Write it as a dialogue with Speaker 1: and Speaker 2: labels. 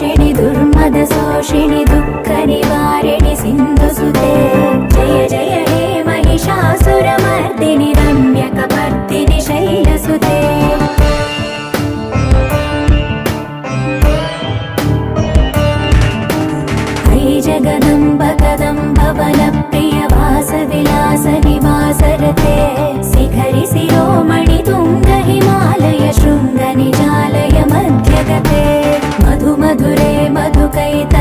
Speaker 1: पोषिणि दुर्मदशोषिणि दुःखनिवारिणि सिन्धुसुते जय जय हे महिषासुरमर्दिनि रम्यकपर्दिनि शैलसुते जगदम्ब कदम्ब वनप्रिय वासविलास निवासरते शिखरि शिरोमणि तुङ्ग हिमालय शृङ्ग निजालय मध्यगते मधु मधुरे मधुकैत